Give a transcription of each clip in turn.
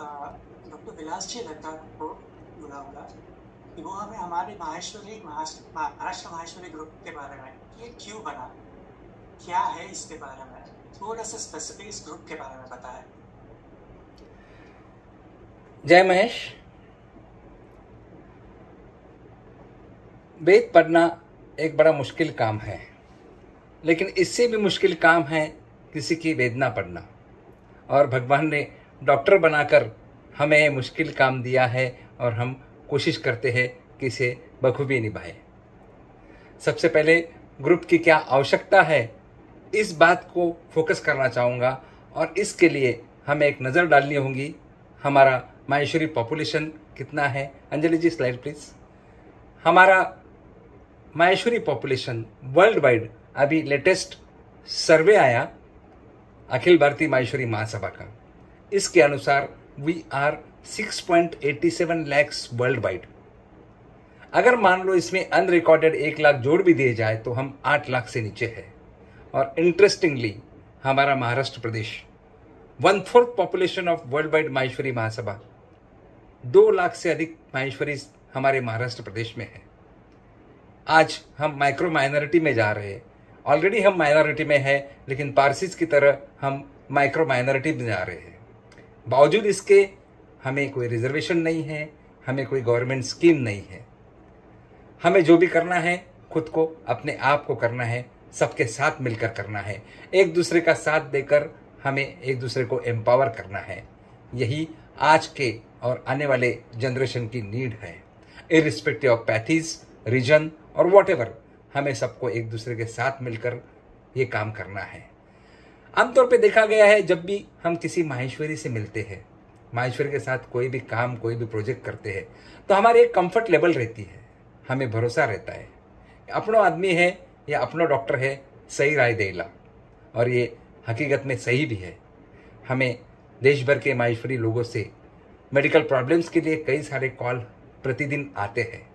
Doctor विलास जी लता को बुला होगा कि वो हमें हमारे महाराष्ट्र माहेश्वरी ग्रुप के बारे में, ये क्यों बना, क्या है इसके बारे में थोड़ा सा स्पेसिफिक इस ग्रुप के बारे में बताएं। जय महेश। वेद पढ़ना एक बड़ा मुश्किल काम है, लेकिन इससे भी मुश्किल काम है किसी की वेदना पढ़ना। और भगवान ने डॉक्टर बनाकर हमें ये मुश्किल काम दिया है और हम कोशिश करते हैं कि इसे बखूबी निभाएं। सबसे पहले ग्रुप की क्या आवश्यकता है, इस बात को फोकस करना चाहूँगा और इसके लिए हमें एक नज़र डालनी होगी हमारा माहेश्वरी पॉपुलेशन कितना है। Anjali ji slide please. हमारा माहेश्वरी पॉपुलेशन वर्ल्ड वाइड अभी लेटेस्ट सर्वे आया अखिल भारतीय माहेश्वरी महासभा का, इसके अनुसार we are 6.87 lakhs world wide. अगर मान लो इसमें अनरिकॉर्डेड 1 लाख जोड़ भी दिए जाए तो हम 8 लाख से नीचे है। और इंटरेस्टिंगली हमारा महाराष्ट्र प्रदेश 1/4 population of world wide Maheshwari Mahasabha, 2 lakh से अधिक माहेश्वरी हमारे महाराष्ट्र प्रदेश में है। आज हम माइक्रो माइनॉरिटी में जा रहे हैं। ऑलरेडी हम माइनॉरिटी में है, लेकिन पारसीज की तरह हम माइक्रो माइनॉरिटी में जा रहे हैं। बावजूद इसके हमें कोई रिजर्वेशन नहीं है, हमें कोई गवर्नमेंट स्कीम नहीं है। हमें जो भी करना है खुद को, अपने आप को करना है, सबके साथ मिलकर करना है, एक दूसरे का साथ देकर हमें एक दूसरे को एम्पावर करना है। यही आज के और आने वाले जनरेशन की नीड है। इररिस्पेक्टिव ऑफ पैथीज, रीजन और वॉटएवर, हमें सबको एक दूसरे के साथ मिलकर ये काम करना है। आमतौर पे देखा गया है जब भी हम किसी माहेश्वरी से मिलते हैं, माहेश्वरी के साथ कोई भी काम, कोई भी प्रोजेक्ट करते हैं, तो हमारी एक कंफर्ट लेवल रहती है, हमें भरोसा रहता है अपनो आदमी है या अपनो डॉक्टर है, सही राय देला। और ये हकीकत में सही भी है। हमें देश भर के माहेश्वरी लोगों से मेडिकल प्रॉब्लम्स के लिए कई सारे कॉल प्रतिदिन आते हैं।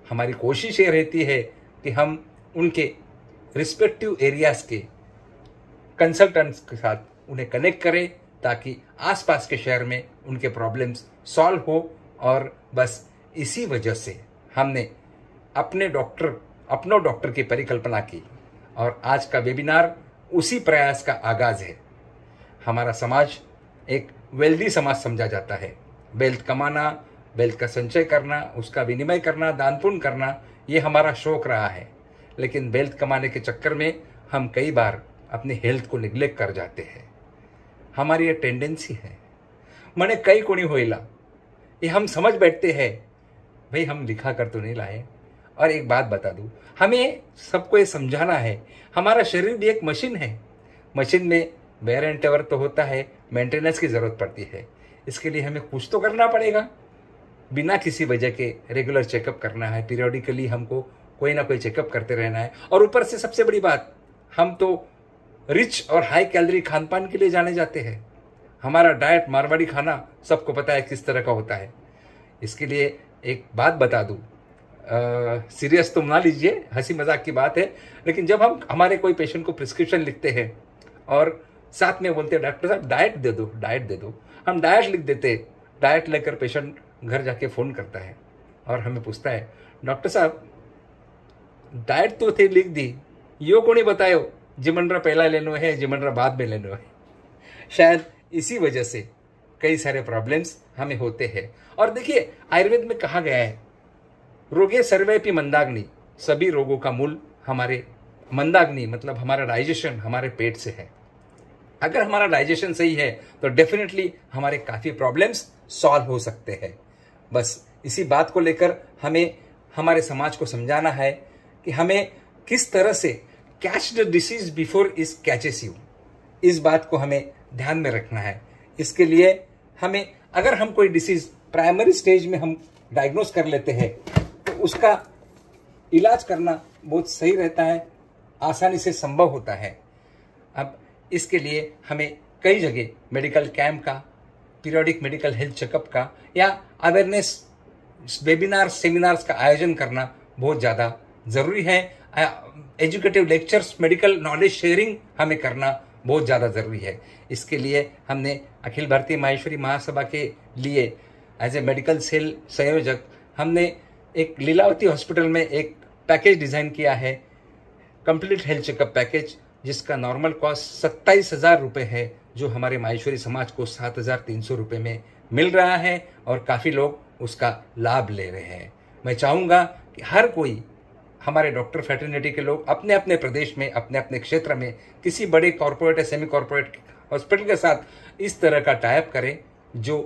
हमारी कोशिश ये रहती है कि हम उनके रिस्पेक्टिव एरियाज़ के कंसल्टेंट्स के साथ उन्हें कनेक्ट करें ताकि आसपास के शहर में उनके प्रॉब्लम्स सॉल्व हो। और बस इसी वजह से हमने अपने डॉक्टर की परिकल्पना की और आज का वेबिनार उसी प्रयास का आगाज है। हमारा समाज एक वेल्दी समाज समझा जाता है। वेल्थ कमाना, वेल्थ का संचय करना, उसका विनिमय करना, दान पुण्य करना, ये हमारा शौक रहा है। लेकिन वेल्थ कमाने के चक्कर में हम कई बार अपनी हेल्थ को निग्लेक्ट कर जाते हैं। हमारी ये टेंडेंसी है। मने कई कोणी होइला, ये हम समझ बैठते हैं, भाई हम लिखा कर तो नहीं लाए। और एक बात बता दूं, हमें सबको ये समझाना है, हमारा शरीर भी एक मशीन है। मशीन में वेयर एंड टेवर तो होता है, मेंटेनेंस की जरूरत पड़ती है। इसके लिए हमें कुछ तो करना पड़ेगा। बिना किसी वजह के रेगुलर चेकअप करना है, पीरियडिकली हमको कोई ना कोई चेकअप करते रहना है। और ऊपर से सबसे बड़ी बात, हम तो रिच और हाई कैलोरी खान पान के लिए जाने जाते हैं। हमारा डाइट मारवाड़ी खाना सबको पता है किस तरह का होता है। इसके लिए एक बात बता दूं, सीरियस तो ना लीजिए, हंसी मजाक की बात है, लेकिन जब हम हमारे कोई पेशेंट को प्रिस्क्रिप्शन लिखते हैं और साथ में बोलते हैं डॉक्टर साहब डाइट दे दो, डाइट दे दो, हम डाइट लिख देते। डाइट लेकर पेशेंट घर जाके फ़ोन करता है और हमें पूछता है, डॉक्टर साहब डाइट तो थे लिख दी, यो कोनी बतायो जिमनरा पहला लेनो है, जिमनरा बाद में लेनो है। शायद इसी वजह से कई सारे प्रॉब्लम्स हमें होते हैं। और देखिए, आयुर्वेद में कहा गया है, रोगे सर्वैपि मंदाग्नि, सभी रोगों का मूल हमारे मंदाग्नि मतलब हमारा डाइजेशन, हमारे पेट से है। अगर हमारा डाइजेशन सही है तो डेफिनेटली हमारे काफ़ी प्रॉब्लम्स सॉल्व हो सकते हैं। बस इसी बात को लेकर हमें हमारे समाज को समझाना है कि हमें किस तरह से catch the disease before it catches you, इस बात को हमें ध्यान में रखना है। इसके लिए हमें, अगर हम कोई डिसीज प्राइमरी स्टेज में हम डायग्नोस कर लेते हैं तो उसका इलाज करना बहुत सही रहता है, आसानी से संभव होता है। अब इसके लिए हमें कई जगह मेडिकल कैंप का, पीरियोडिक मेडिकल हेल्थ चेकअप का या अवेयरनेस वेबिनार सेमिनार्स का आयोजन करना बहुत ज़्यादा ज़रूरी है। Educative lectures, medical knowledge sharing हमें करना बहुत ज़्यादा ज़रूरी है। इसके लिए हमने अखिल भारतीय माहेश्वरी महासभा के लिए एज ए मेडिकल सेल संयोजक हमने एक लीलावती हॉस्पिटल में एक पैकेज डिज़ाइन किया है, कंप्लीट हेल्थ चेकअप पैकेज, जिसका नॉर्मल कॉस्ट 27,000 रुपये है, जो हमारे माहेश्वरी समाज को 7,300 रुपये में मिल रहा है और काफ़ी लोग उसका लाभ ले रहे हैं। मैं चाहूँगा कि हर कोई, हमारे डॉक्टर फ्रेटर्निटी के लोग अपने अपने प्रदेश में, अपने अपने क्षेत्र में किसी बड़े कॉरपोरेट या सेमी कॉरपोरेट हॉस्पिटल के साथ इस तरह का टाइप करें जो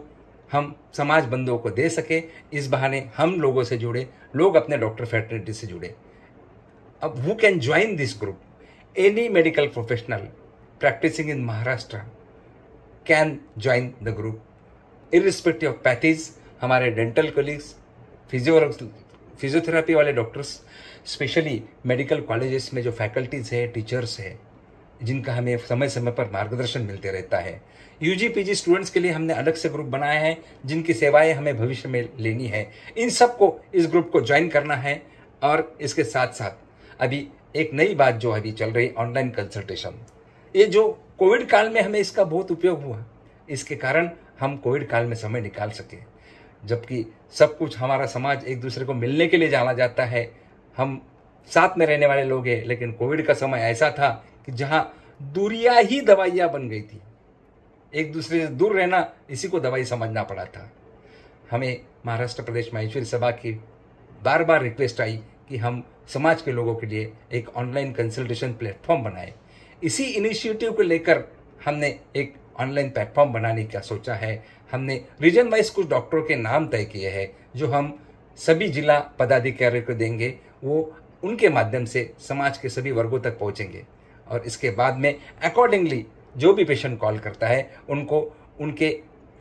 हम समाज बंधुओं को दे सके। इस बहाने हम लोगों से जुड़े, लोग अपने डॉक्टर फ्रेटर्निटी से जुड़े। अब who can join this group? Any medical professional practicing in Maharashtra can join the group, irrespective of pathies. हमारे डेंटल कलीग्स, फिजियोथेरेपी वाले डॉक्टर्स, स्पेशली मेडिकल कॉलेजेस में जो फैकल्टीज है, टीचर्स है, जिनका हमें समय समय पर मार्गदर्शन मिलते रहता है। यूजी पीजी स्टूडेंट्स के लिए हमने अलग से ग्रुप बनाया है, जिनकी सेवाएं हमें भविष्य में लेनी है। इन सबको इस ग्रुप को ज्वाइन करना है। और इसके साथ साथ अभी एक नई बात जो अभी चल रही, ऑनलाइन कंसल्टेशन, ये जो कोविड काल में हमें इसका बहुत उपयोग हुआ, इसके कारण हम कोविड काल में समय निकाल सके। जबकि सब कुछ हमारा समाज एक दूसरे को मिलने के लिए जाना जाता है, हम साथ में रहने वाले लोग हैं, लेकिन कोविड का समय ऐसा था कि जहां दूरियां ही दवाइयां बन गई थी। एक दूसरे से दूर रहना, इसी को दवाई समझना पड़ा था। हमें महाराष्ट्र प्रदेश माहेश्वरी सभा की बार बार रिक्वेस्ट आई कि हम समाज के लोगों के लिए एक ऑनलाइन कंसल्टेशन प्लेटफॉर्म बनाए। इसी इनिशिएटिव को लेकर हमने एक ऑनलाइन प्लेटफॉर्म बनाने का सोचा है। हमने रीजन वाइज कुछ डॉक्टरों के नाम तय किए हैं, जो हम सभी जिला पदाधिकारियों को देंगे। वो उनके माध्यम से समाज के सभी वर्गों तक पहुंचेंगे और इसके बाद में अकॉर्डिंगली जो भी पेशेंट कॉल करता है, उनको उनके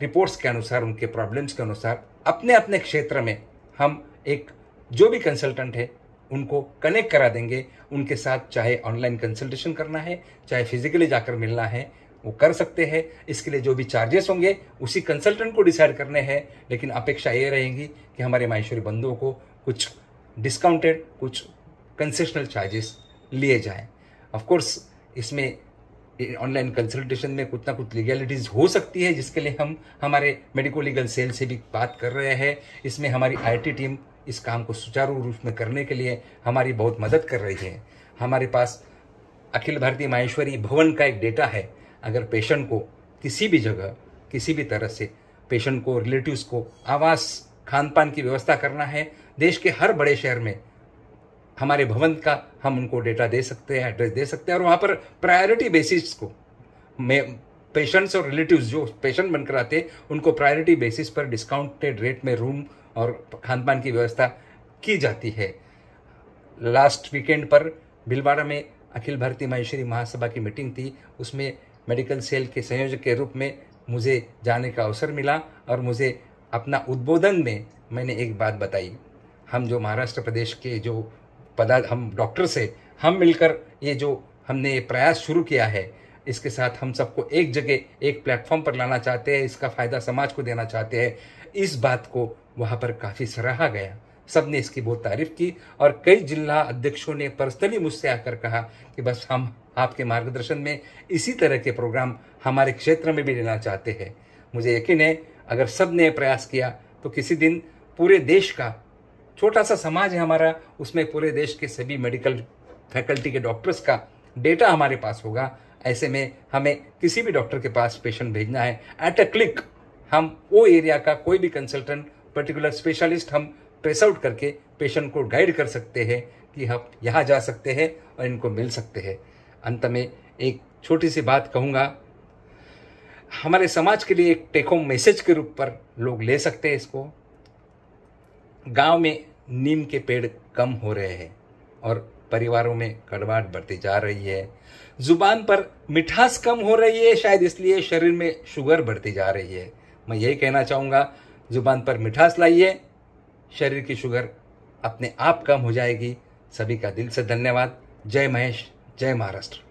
रिपोर्ट्स के अनुसार, उनके प्रॉब्लम्स के अनुसार अपने अपने क्षेत्र में हम एक जो भी कंसल्टेंट है उनको कनेक्ट करा देंगे। उनके साथ चाहे ऑनलाइन कंसल्टेशन करना है, चाहे फिजिकली जाकर मिलना है, वो कर सकते हैं। इसके लिए जो भी चार्जेस होंगे उसी कंसल्टेंट को डिसाइड करने हैं, लेकिन अपेक्षा ये रहेगी कि हमारे माहेश्वरी बंधुओं को कुछ डिस्काउंटेड, कुछ कंसेशनल चार्जेस लिए जाएं। ऑफ कोर्स इसमें ऑनलाइन कंसल्टेशन में कुछ ना कुछ लीगैलिटीज़ हो सकती है, जिसके लिए हम हमारे मेडिको लीगल सेल से भी बात कर रहे हैं। इसमें हमारी IT टीम इस काम को सुचारू रूप में करने के लिए हमारी बहुत मदद कर रही है। हमारे पास अखिल भारतीय माहेश्वरी भवन का एक डेटा है। अगर पेशेंट को किसी भी जगह, किसी भी तरह से पेशेंट को, रिलेटिव्स को आवास, खान पान की व्यवस्था करना है, देश के हर बड़े शहर में हमारे भवन का हम उनको डेटा दे सकते हैं, एड्रेस दे सकते हैं। और वहाँ पर प्रायोरिटी बेसिस को पेशेंट्स और रिलेटिव्स जो पेशेंट बनकर आते हैं, उनको प्रायोरिटी बेसिस पर डिस्काउंटेड रेट में रूम और खान पान की व्यवस्था की जाती है। लास्ट वीकेंड पर भीलवाड़ा में अखिल भारतीय माहेश्वरी महासभा की मीटिंग थी। उसमें मेडिकल सेल के संयोजक के रूप में मुझे जाने का अवसर मिला और मुझे अपना उद्बोधन में मैंने एक बात बताई। हम जो महाराष्ट्र प्रदेश के जो हम डॉक्टर से हम मिलकर ये जो हमने ये प्रयास शुरू किया है, इसके साथ हम सबको एक जगह, एक प्लेटफॉर्म पर लाना चाहते हैं, इसका फ़ायदा समाज को देना चाहते हैं। इस बात को वहाँ पर काफ़ी सराहा गया, सब ने इसकी बहुत तारीफ की और कई जिला अध्यक्षों ने पर्सनली मुझसे आकर कहा कि बस हम आपके मार्गदर्शन में इसी तरह के प्रोग्राम हमारे क्षेत्र में भी लेना चाहते हैं। मुझे यकीन है अगर सब ने प्रयास किया तो किसी दिन पूरे देश का, छोटा सा समाज है हमारा, उसमें पूरे देश के सभी मेडिकल फैकल्टी के डॉक्टर्स का डेटा हमारे पास होगा। ऐसे में हमें किसी भी डॉक्टर के पास पेशेंट भेजना है, एट अ क्लिक हम वो एरिया का कोई भी कंसल्टेंट, पर्टिकुलर स्पेशलिस्ट हम ट्रेस आउट करके पेशेंट को गाइड कर सकते हैं कि हम यहाँ जा सकते हैं और इनको मिल सकते हैं। अंत में एक छोटी सी बात कहूँगा, हमारे समाज के लिए एक टेक होम मैसेज के रूप पर लोग ले सकते हैं इसको। गांव में नीम के पेड़ कम हो रहे हैं और परिवारों में कड़वाहट बढ़ती जा रही है। जुबान पर मिठास कम हो रही है, शायद इसलिए शरीर में शुगर बढ़ती जा रही है। मैं यही कहना चाहूँगा, जुबान पर मिठास लाइए, शरीर की शुगर अपने आप कम हो जाएगी। सभी का दिल से धन्यवाद। जय महेश, जय महाराष्ट्र।